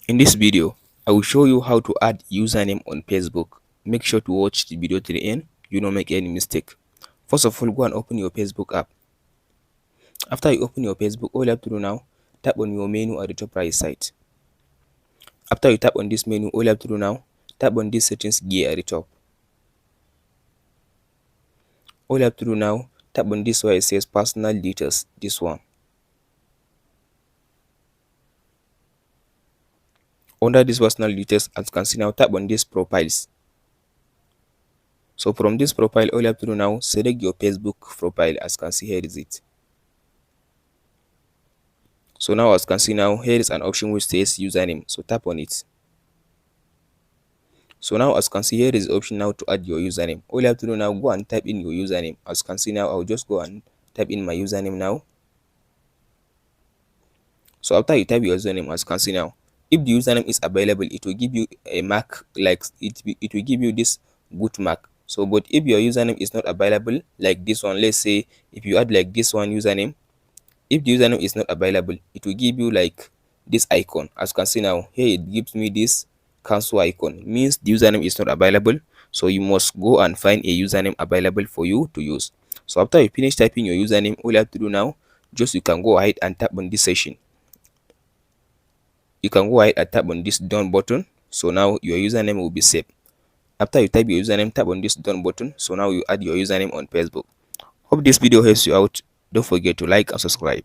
In this video, I will show you how to add username on Facebook. Make sure to watch the video to the end. You don't make any mistake. First of all, go and open your Facebook app. After you open your Facebook, all you have to do now, tap on your menu at the top right side. After you tap on this menu, all you have to do now, tap on this settings gear at the top. All you have to do now, tap on this where it says personal details, this one. Under this personal details, as you can see now, tap on this profiles. So from this profile, all you have to do now, select your Facebook profile. As you can see, here is it. So now, as you can see now, here is an option which says username. So tap on it. So now, as you can see, here is the option now to add your username. All you have to do now, go and type in your username. As you can see now, I'll just go and type in my username now. So after you type your username, as you can see now, if the username is available, it will give you a mark, like it will give you this good mark. So but if your username is not available, like this one, let's say if you add like this one username, if the username is not available, it will give you like this icon. As you can see now, here it gives me this cancel icon, means the username is not available. So you must go and find a username available for you to use. So after you finish typing your username, all you have to do now, just you can go ahead and tap on this session. You can go ahead and tap on this done button. So now your username will be saved. After you type your username, tap on this done button. So now you add your username on Facebook. Hope this video helps you out. Don't forget to like and subscribe.